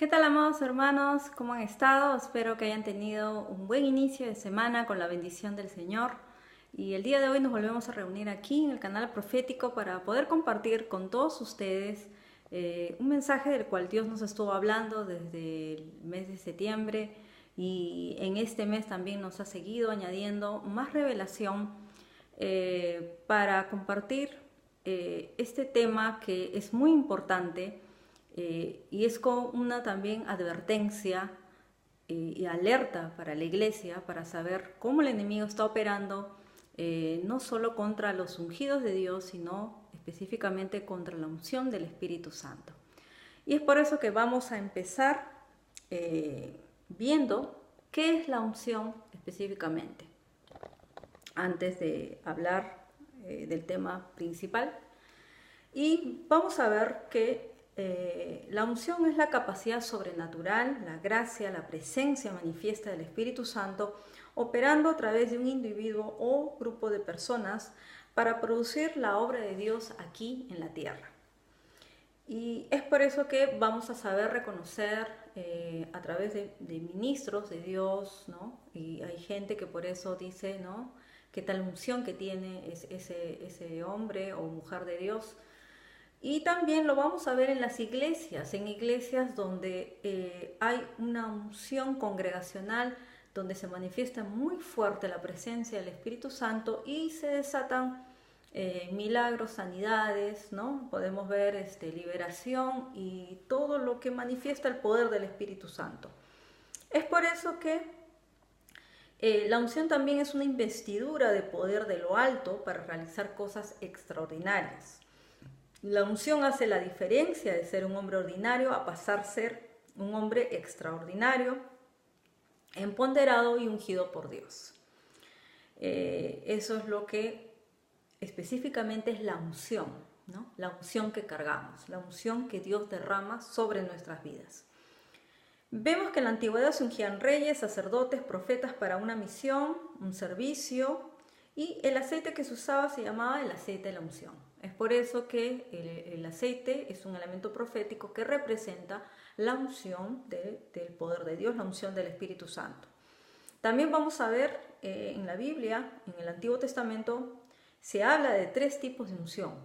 ¿Qué tal, amados hermanos? ¿Cómo han estado? Espero que hayan tenido un buen inicio de semana con la bendición del Señor. Y el día de hoy nos volvemos a reunir aquí en el canal profético para poder compartir con todos ustedes un mensaje del cual Dios nos estuvo hablando desde el mes de septiembre, y en este mes también nos ha seguido añadiendo más revelación para compartir este tema que es muy importante, y es con una también advertencia y alerta para la iglesia, para saber cómo el enemigo está operando, no solo contra los ungidos de Dios, sino específicamente contra la unción del Espíritu Santo. Y es por eso que vamos a empezar viendo qué es la unción específicamente, antes de hablar del tema principal. Y vamos a ver que la unción es la capacidad sobrenatural, la gracia, la presencia manifiesta del Espíritu Santo operando a través de un individuo o grupo de personas para producir la obra de Dios aquí en la tierra. Y es por eso que vamos a saber reconocer a través de ministros de Dios, ¿no? Y hay gente que por eso dice, ¿no?, qué tal unción que tiene ese hombre o mujer de Dios. Y también lo vamos a ver en las iglesias, en iglesias donde hay una unción congregacional, donde se manifiesta muy fuerte la presencia del Espíritu Santo y se desatan milagros, sanidades, ¿no? Podemos ver liberación y todo lo que manifiesta el poder del Espíritu Santo. Es por eso que la unción también es una investidura de poder de lo alto para realizar cosas extraordinarias. La unción hace la diferencia de ser un hombre ordinario a pasar a ser un hombre extraordinario, empoderado y ungido por Dios. Eso es lo que específicamente es la unción, ¿no? La unción que cargamos, la unción que Dios derrama sobre nuestras vidas. Vemos que en la antigüedad se ungían reyes, sacerdotes, profetas para una misión, un servicio, y el aceite que se usaba se llamaba el aceite de la unción. Es por eso que el aceite es un elemento profético que representa la unción del poder de Dios, la unción del Espíritu Santo. También vamos a ver en la Biblia, en el Antiguo Testamento, se habla de tres tipos de unción.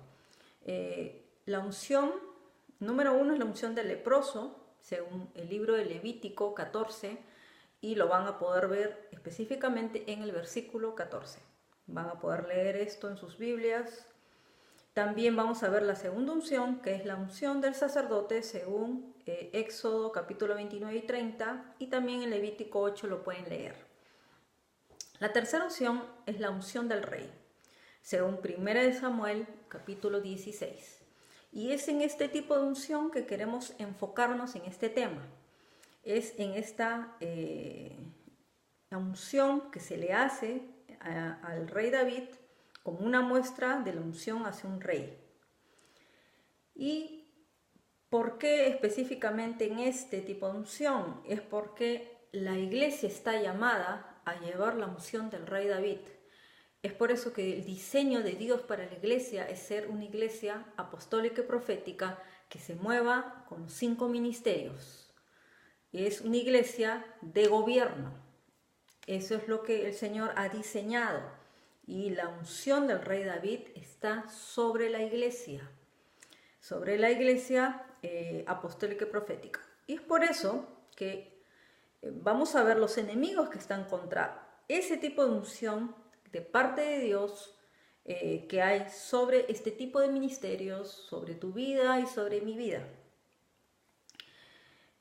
La unción número uno es la unción del leproso, según el libro de Levítico 14, y lo van a poder ver específicamente en el versículo 14. Van a poder leer esto en sus Biblias. También vamos a ver la segunda unción, que es la unción del sacerdote, según Éxodo capítulo 29 y 30, y también en Levítico 8 lo pueden leer. La tercera unción es la unción del rey, según 1 Samuel capítulo 16. Y es en este tipo de unción que queremos enfocarnos en este tema. Es en esta unción que se le hace al rey David como una muestra de la unción hacia un rey. ¿Y por qué específicamente en este tipo de unción? Es porque la iglesia está llamada a llevar la unción del rey David. Es por eso que el diseño de Dios para la iglesia es ser una iglesia apostólica y profética que se mueva con los 5 ministerios. Es una iglesia de gobierno. Eso es lo que el Señor ha diseñado. Y la unción del rey David está sobre la iglesia apostólica y profética. Y es por eso que vamos a ver los enemigos que están contra ese tipo de unción de parte de Dios que hay sobre este tipo de ministerios, sobre tu vida y sobre mi vida.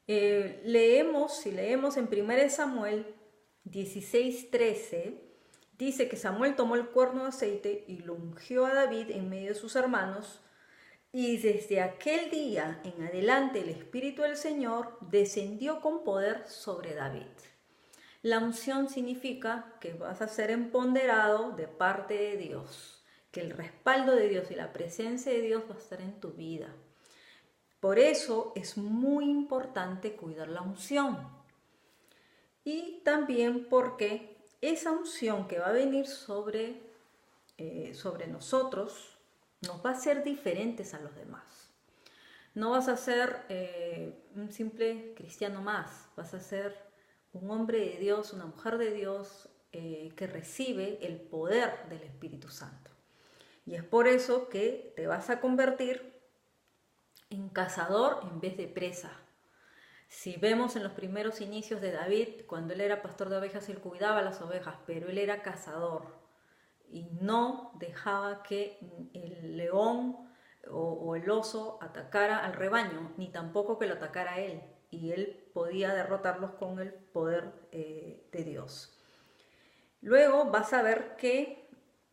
Si leemos en 1 Samuel 16:13, dice que Samuel tomó el cuerno de aceite y lo ungió a David en medio de sus hermanos, y desde aquel día en adelante el Espíritu del Señor descendió con poder sobre David. La unción significa que vas a ser empoderado de parte de Dios, que el respaldo de Dios y la presencia de Dios va a estar en tu vida. Por eso es muy importante cuidar la unción. Y también porque esa unción que va a venir sobre nosotros nos va a hacer diferentes a los demás. No vas a ser un simple cristiano más, vas a ser un hombre de Dios, una mujer de Dios que recibe el poder del Espíritu Santo. Y es por eso que te vas a convertir en cazador en vez de presa. Si vemos en los primeros inicios de David, cuando él era pastor de ovejas, él cuidaba las ovejas, pero él era cazador y no dejaba que el león o el oso atacara al rebaño, ni tampoco que lo atacara a él. Y él podía derrotarlos con el poder de Dios. Luego vas a ver que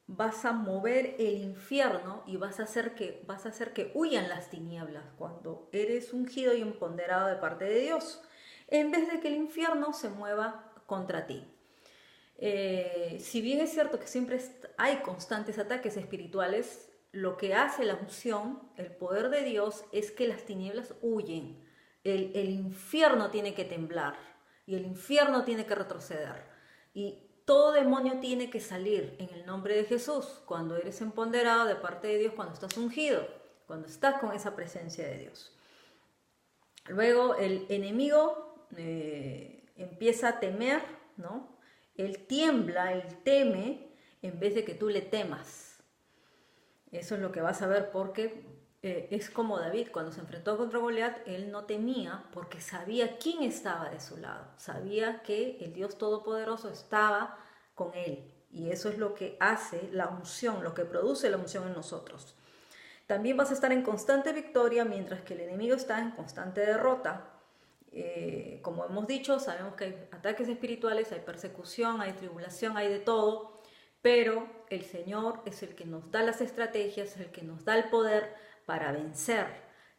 vas a mover el infierno y vas a hacer que huyan las tinieblas cuando eres ungido y empoderado de parte de Dios, en vez de que el infierno se mueva contra ti. Si bien es cierto que siempre hay constantes ataques espirituales, lo que hace la unción, el poder de Dios, es que las tinieblas huyen. El infierno tiene que temblar y el infierno tiene que retroceder. Y todo demonio tiene que salir en el nombre de Jesús cuando eres empoderado de parte de Dios, cuando estás ungido, cuando estás con esa presencia de Dios. Luego el enemigo empieza a temer, ¿no? Él tiembla, él teme en vez de que tú le temas. Eso es lo que vas a ver porque es como David, cuando se enfrentó contra Goliat, él no temía porque sabía quién estaba de su lado, sabía que el Dios Todopoderoso estaba con él. Y eso es lo que hace la unción, lo que produce la unción en nosotros. También vas a estar en constante victoria mientras que el enemigo está en constante derrota. Como hemos dicho, sabemos que hay ataques espirituales, hay persecución, hay tribulación, hay de todo, pero el Señor es el que nos da las estrategias, es el que nos da el poder para vencer.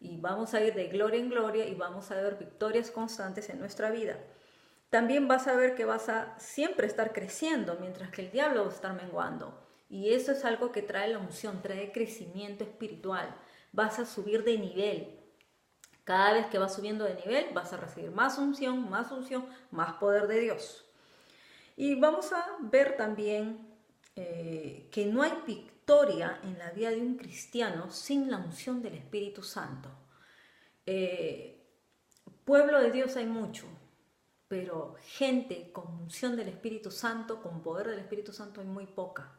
Y vamos a ir de gloria en gloria y vamos a ver victorias constantes en nuestra vida. También vas a ver que vas a siempre estar creciendo, mientras que el diablo va a estar menguando. Y eso es algo que trae la unción, trae crecimiento espiritual. Vas a subir de nivel. Cada vez que vas subiendo de nivel, vas a recibir más unción, más poder de Dios. Y vamos a ver también que no hay victoria en la vida de un cristiano sin la unción del Espíritu Santo. Pueblo de Dios hay mucho, pero gente con unción del Espíritu Santo, con poder del Espíritu Santo hay muy poca.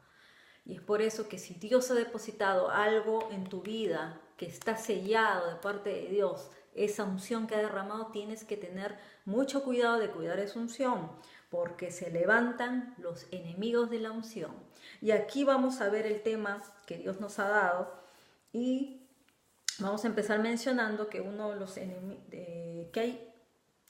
Y es por eso que si Dios ha depositado algo en tu vida que está sellado de parte de Dios, esa unción que ha derramado, tienes que tener mucho cuidado de cuidar esa unción, porque se levantan los enemigos de la unción. Y aquí vamos a ver el tema que Dios nos ha dado y vamos a empezar mencionando que uno de los enemigos, que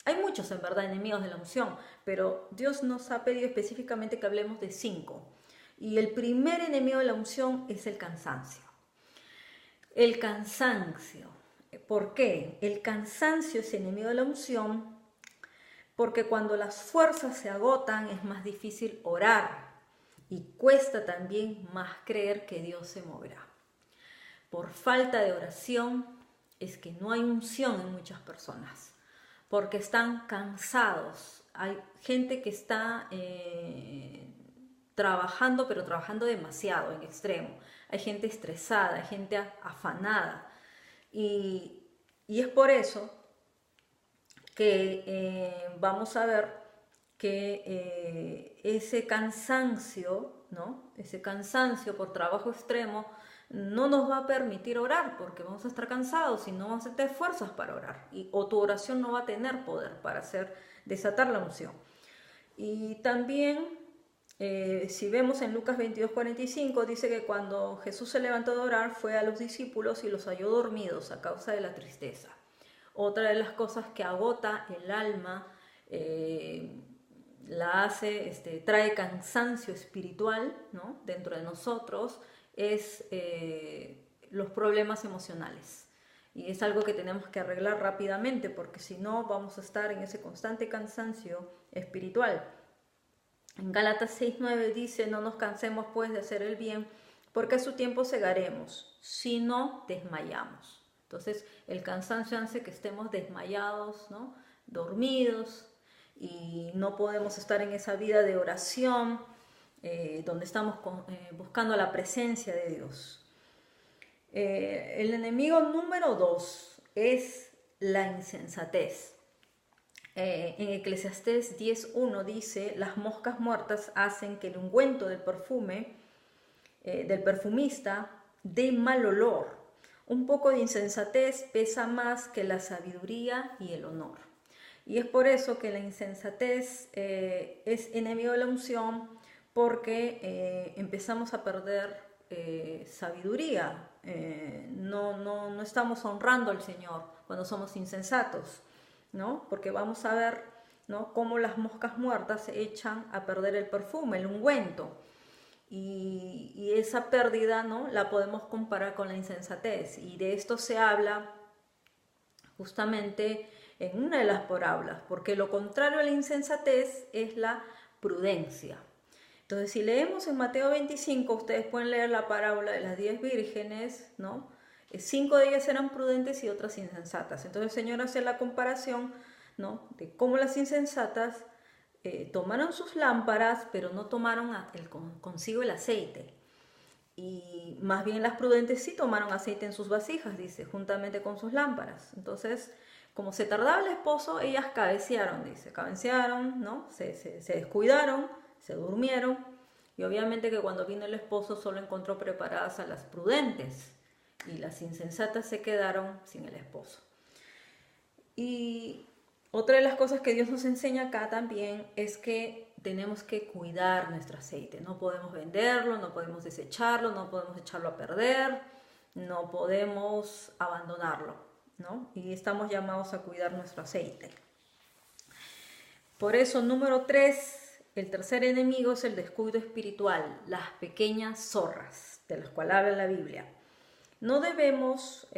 hay muchos en verdad enemigos de la unción, pero Dios nos ha pedido específicamente que hablemos de 5. Y el primer enemigo de la unción es el cansancio. El cansancio. ¿Por qué? El cansancio es enemigo de la unción porque cuando las fuerzas se agotan es más difícil orar y cuesta también más creer que Dios se moverá. Por falta de oración es que no hay unción en muchas personas, porque están cansados. Hay gente que está trabajando, pero trabajando demasiado, en extremo. Hay gente estresada, hay gente afanada. Y es por eso que vamos a ver que ese cansancio, ¿no? Ese cansancio por trabajo extremo no nos va a permitir orar porque vamos a estar cansados y no vamos a tener fuerzas para orar. O tu oración no va a tener poder para desatar la unción. Y también, si vemos en Lucas 22:45, dice que cuando Jesús se levantó de orar fue a los discípulos y los halló dormidos a causa de la tristeza. Otra de las cosas que agota el alma, trae cansancio espiritual, ¿no? Dentro de nosotros, es los problemas emocionales. Y es algo que tenemos que arreglar rápidamente porque si no vamos a estar en ese constante cansancio espiritual. En Gálatas 6:9 dice: no nos cansemos pues de hacer el bien, porque a su tiempo segaremos, si no desmayamos. Entonces el cansancio hace que estemos desmayados, ¿no? Dormidos, y no podemos estar en esa vida de oración donde estamos buscando la presencia de Dios. El enemigo número 2 es la insensatez. En Eclesiastés 10:1 dice: las moscas muertas hacen que el ungüento del perfume del perfumista dé mal olor. Un poco de insensatez pesa más que la sabiduría y el honor. Y es por eso que la insensatez es enemigo de la unción, porque empezamos a perder sabiduría. No estamos honrando al Señor cuando somos insensatos, ¿no? Porque vamos a ver, ¿no?, cómo las moscas muertas echan a perder el perfume, el ungüento. Y esa pérdida, ¿no?, la podemos comparar con la insensatez. Y de esto se habla justamente en una de las parábolas, porque lo contrario a la insensatez es la prudencia. Entonces, si leemos en Mateo 25, ustedes pueden leer la parábola de las 10 vírgenes, ¿no? 5 de ellas eran prudentes y otras insensatas. Entonces el Señor hace la comparación, ¿no?, de cómo las insensatas tomaron sus lámparas, pero no tomaron consigo el aceite. Y más bien las prudentes sí tomaron aceite en sus vasijas, dice, juntamente con sus lámparas. Entonces, como se tardaba el esposo, ellas cabecearon, dice, cabecearon, ¿no? Se descuidaron, se durmieron. Y obviamente que cuando vino el esposo solo encontró preparadas a las prudentes y las insensatas se quedaron sin el esposo. Y otra de las cosas que Dios nos enseña acá también es que tenemos que cuidar nuestro aceite. No podemos venderlo, no podemos desecharlo, no podemos echarlo a perder, no podemos abandonarlo, ¿no? Y estamos llamados a cuidar nuestro aceite. Por eso, número 3, el tercer enemigo es el descuido espiritual, las pequeñas zorras, de las cuales habla la Biblia. No debemos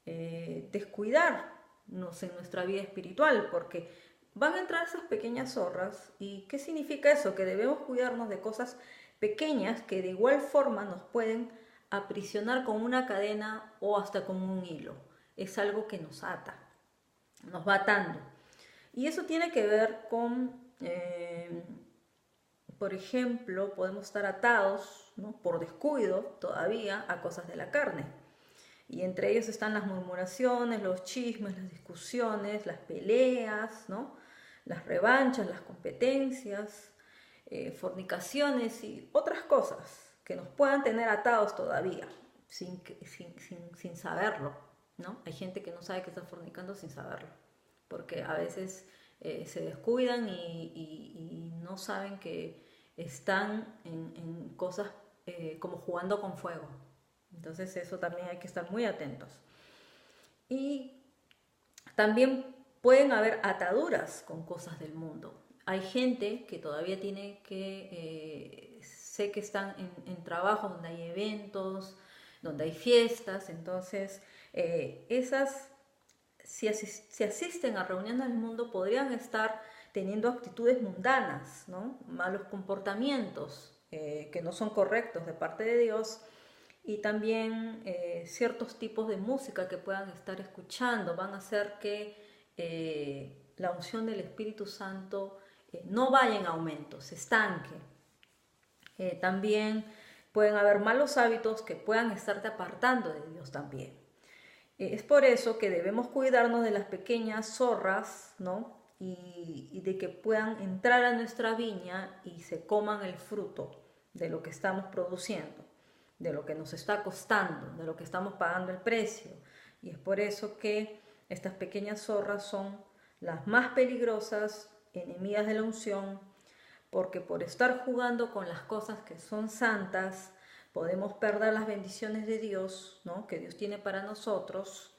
descuidarnos en nuestra vida espiritual, porque van a entrar esas pequeñas zorras. ¿Y qué significa eso? Que debemos cuidarnos de cosas pequeñas que de igual forma nos pueden aprisionar con una cadena o hasta con un hilo. Es algo que nos ata, nos va atando. Y eso tiene que ver con, por ejemplo, podemos estar atados, ¿no?, por descuido todavía a cosas de la carne. Y entre ellos están las murmuraciones, los chismes, las discusiones, las peleas, ¿no?, las revanchas, las competencias, fornicaciones y otras cosas que nos puedan tener atados todavía sin saberlo, ¿no? Hay gente que no sabe que está fornicando sin saberlo, porque a veces se descuidan y no saben que están en cosas como jugando con fuego. Entonces eso también hay que estar muy atentos. Y también pueden haber ataduras con cosas del mundo. Hay gente que todavía tiene que, sé que están en trabajos donde hay eventos, donde hay fiestas, entonces si asisten a reuniones del mundo, podrían estar teniendo actitudes mundanas, ¿no?, malos comportamientos que no son correctos de parte de Dios. Y también ciertos tipos de música que puedan estar escuchando van a hacer que la unción del Espíritu Santo no vaya en aumento, se estanque. También pueden haber malos hábitos que puedan estarte apartando de Dios también. Es por eso que debemos cuidarnos de las pequeñas zorras, ¿no?, y de que puedan entrar a nuestra viña y se coman el fruto de lo que estamos produciendo, de lo que nos está costando, de lo que estamos pagando el precio. Y es por eso que estas pequeñas zorras son las más peligrosas, enemigas de la unción, porque por estar jugando con las cosas que son santas, podemos perder las bendiciones de Dios, ¿no?, que Dios tiene para nosotros,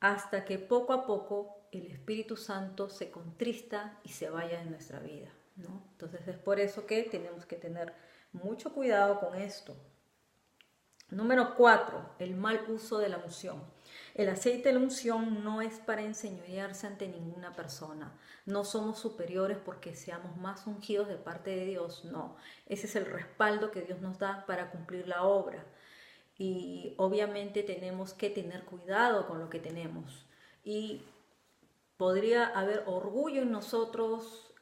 hasta que poco a poco el Espíritu Santo se contrista y se vaya de nuestra vida, ¿no? Entonces es por eso que tenemos que tener mucho cuidado con esto. Número 4, el mal uso de la unción. El aceite de la unción no es para enseñorearse ante ninguna persona. No somos superiores porque seamos más ungidos de parte de Dios, no. Ese es el respaldo que Dios nos da para cumplir la obra. Y obviamente tenemos que tener cuidado con lo que tenemos. Y podría haber orgullo en nosotros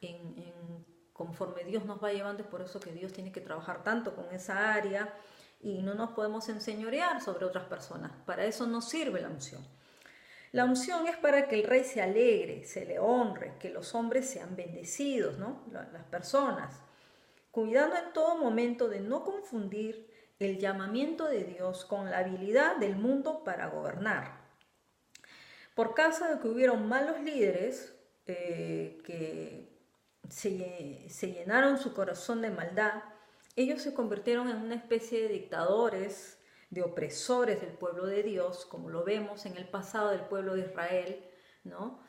conforme Dios nos va llevando. Es por eso que Dios tiene que trabajar tanto con esa área. y no nos podemos enseñorear sobre otras personas. Para eso no sirve la unción. La unción es para que el rey se alegre, se le honre, que los hombres sean bendecidos, ¿no? Las personas, cuidando en todo momento de no confundir el llamamiento de Dios con la habilidad del mundo para gobernar. Por causa de que hubieron malos líderes que se llenaron su corazón de maldad, ellos se convirtieron en una especie de dictadores, de opresores del pueblo de Dios, como lo vemos en el pasado del pueblo de Israel, ¿no?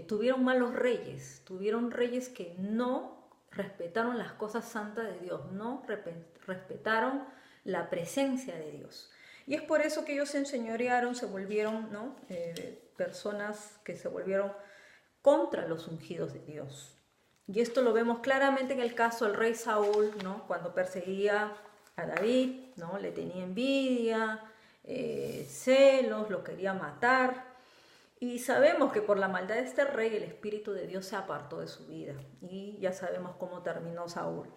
Tuvieron malos reyes, tuvieron reyes que no respetaron las cosas santas de Dios, no respetaron la presencia de Dios. Y es por eso que ellos se enseñorearon, se volvieron, ¿no? Personas que se volvieron contra los ungidos de Dios. Y esto lo vemos claramente en el caso del rey Saúl, ¿no? Cuando perseguía a David, ¿no? Le tenía envidia, celos, lo quería matar. Y sabemos que por la maldad de este rey el Espíritu de Dios se apartó de su vida. Y ya sabemos cómo terminó Saúl.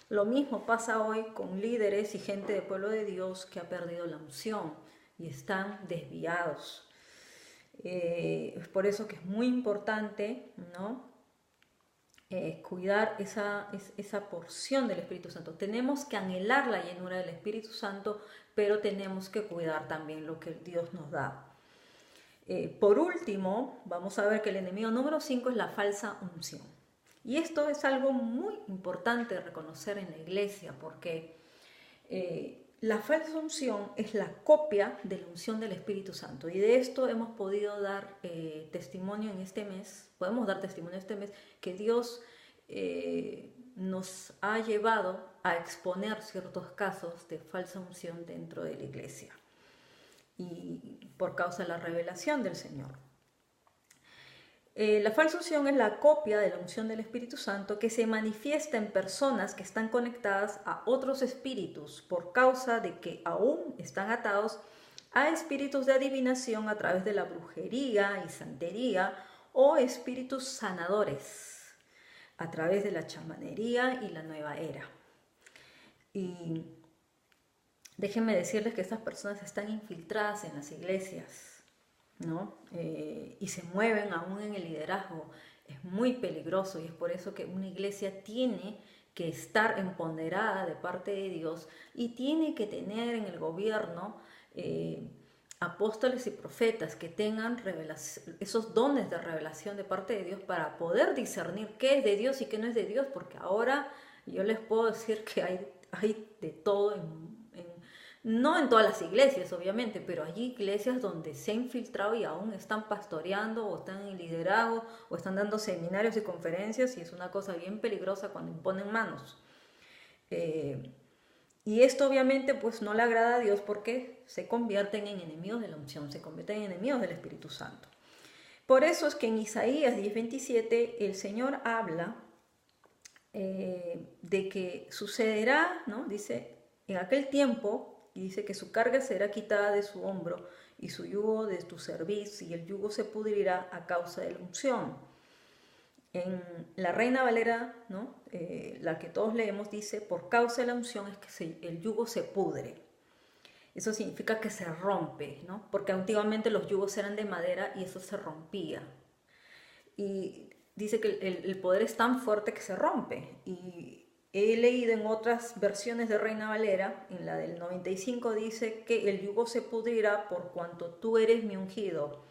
Lo mismo pasa hoy con líderes y gente del pueblo de Dios que ha perdido la unción y están desviados. Es por eso que es muy importante, ¿no? Cuidar esa porción del Espíritu Santo. Tenemos que anhelar la llenura del Espíritu Santo, pero tenemos que cuidar también lo que Dios nos da. Por último, vamos a ver que el enemigo número 5 es la falsa unción. Y esto es algo muy importante de reconocer en la iglesia, porque la falsa unción es la copia de la unción del Espíritu Santo. Y de esto hemos podido dar testimonio en este mes, podemos dar testimonio este mes, que Dios nos ha llevado a exponer ciertos casos de falsa unción dentro de la iglesia. Y por causa de la revelación del Señor. La falsa unción es la copia de la unción del Espíritu Santo que se manifiesta en personas que están conectadas a otros espíritus por causa de que aún están atados a espíritus de adivinación a través de la brujería y santería o espíritus sanadores a través de la chamanería y la nueva era. Y déjenme decirles que estas personas están infiltradas en las iglesias, ¿no? Y se mueven aún en el liderazgo. Es muy peligroso y es por eso que una iglesia tiene que estar empoderada de parte de Dios y tiene que tener en el gobierno apóstoles y profetas que tengan esos dones de revelación de parte de Dios para poder discernir qué es de Dios y qué no es de Dios, porque ahora yo les puedo decir que hay de todo no en todas las iglesias, obviamente, pero hay iglesias donde se ha infiltrado y aún están pastoreando o están en liderazgo o están dando seminarios y conferencias y es una cosa bien peligrosa cuando imponen manos. Y esto obviamente pues no le agrada a Dios porque se convierten en enemigos de la unción, se convierten en enemigos del Espíritu Santo. Por eso es que en Isaías 10:27 el Señor habla de que sucederá, ¿no? Dice, en aquel tiempo... Y dice que su carga será quitada de su hombro y su yugo de tu cerviz, y el yugo se pudrirá a causa de la unción. En la Reina Valera, ¿no? La que todos leemos, dice, por causa de la unción es que el yugo se pudre. Eso significa que se rompe, ¿no? Porque antiguamente los yugos eran de madera y eso se rompía. Y dice que el poder es tan fuerte que se rompe. Y he leído en otras versiones de Reina Valera, en la del 95 dice que el yugo se pudrirá por cuanto tú eres mi ungido.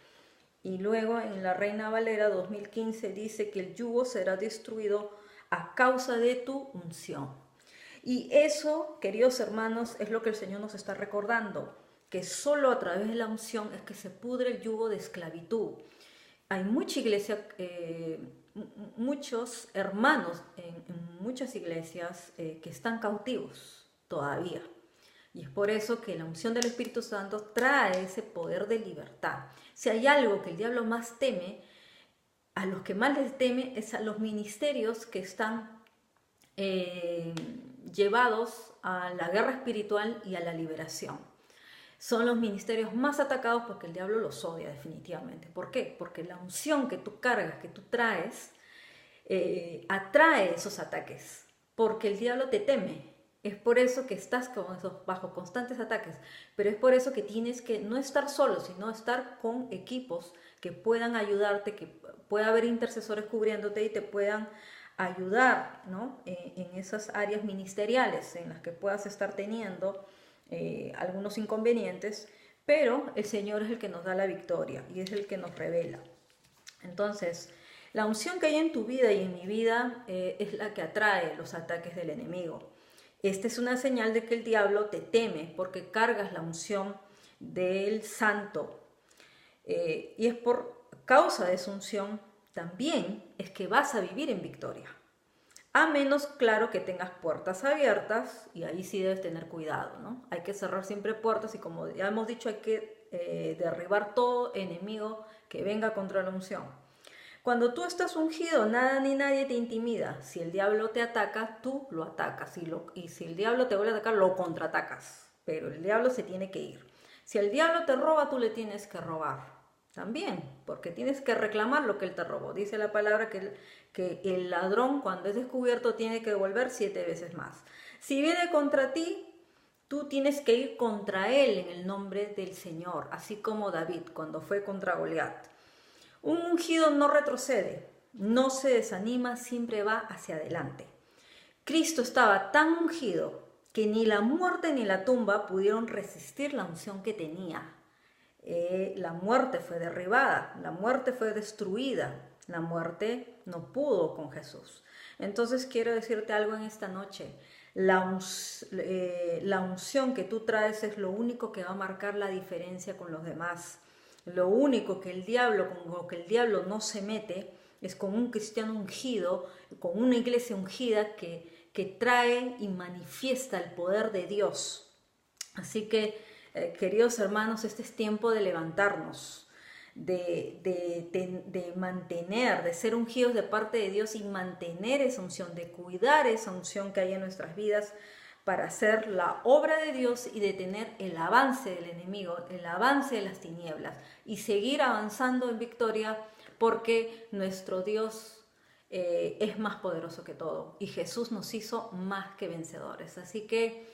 Y luego en la Reina Valera 2015 dice que el yugo será destruido a causa de tu unción. Y eso, queridos hermanos, es lo que el Señor nos está recordando, que solo a través de la unción es que se pudre el yugo de esclavitud. Hay mucha iglesia... muchos hermanos en muchas iglesias que están cautivos todavía. Y es por eso que la unción del Espíritu Santo trae ese poder de libertad. Si hay algo que el diablo más teme, a los que más les teme es a los ministerios que están llevados a la guerra espiritual y a la liberación. Son los ministerios más atacados porque el diablo los odia definitivamente. ¿Por qué? Porque la unción que tú cargas, que tú traes, atrae esos ataques. Porque el diablo te teme. Es por eso que estás bajo constantes ataques, pero es por eso que tienes que no estar solo, sino estar con equipos que puedan ayudarte, que pueda haber intercesores cubriéndote y te puedan ayudar, ¿no? En esas áreas ministeriales en las que puedas estar teniendo algunos inconvenientes, pero el Señor es el que nos da la victoria y es el que nos revela. Entonces, la unción que hay en tu vida y en mi vida es la que atrae los ataques del enemigo. Esta es una señal de que el diablo te teme porque cargas la unción del santo. Y es por causa de esa unción también es que vas a vivir en victoria. A menos, claro, que tengas puertas abiertas y ahí sí debes tener cuidado, ¿no? Hay que cerrar siempre puertas y como ya hemos dicho, hay que derribar todo enemigo que venga contra la unción. Cuando tú estás ungido, nada ni nadie te intimida. Si el diablo te ataca, tú lo atacas. Y si el diablo te vuelve a atacar, lo contraatacas. Pero el diablo se tiene que ir. Si el diablo te roba, tú le tienes que robar. También, porque tienes que reclamar lo que él te robó. Dice la palabra que el ladrón, cuando es descubierto, tiene que devolver 7 veces más. Si viene contra ti, tú tienes que ir contra él en el nombre del Señor. Así como David, cuando fue contra Goliat. Un ungido no retrocede, no se desanima, siempre va hacia adelante. Cristo estaba tan ungido que ni la muerte ni la tumba pudieron resistir la unción que tenía. La muerte fue derribada, la muerte fue destruida, la muerte no pudo con Jesús. Entonces quiero decirte algo en esta noche. La unción que tú traes es lo único que va a marcar la diferencia con los demás. Lo único que el diablo, con lo que el diablo no se mete, es con un cristiano ungido, con una iglesia ungida que trae y manifiesta el poder de Dios. Así que, queridos hermanos, este es tiempo de levantarnos, de mantener, de ser ungidos de parte de Dios y mantener esa unción, de cuidar esa unción que hay en nuestras vidas, para hacer la obra de Dios y detener el avance del enemigo, el avance de las tinieblas y seguir avanzando en victoria porque nuestro Dios es más poderoso que todo y Jesús nos hizo más que vencedores. Así que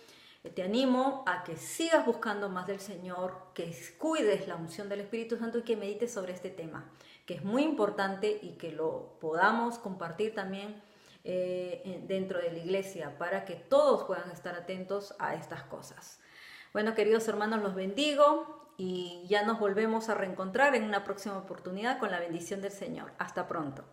te animo a que sigas buscando más del Señor, que cuides la unción del Espíritu Santo y que medites sobre este tema, que es muy importante y que lo podamos compartir también dentro de la iglesia para que todos puedan estar atentos a estas cosas. Bueno, queridos hermanos, los bendigo y ya nos volvemos a reencontrar en una próxima oportunidad con la bendición del Señor. Hasta pronto.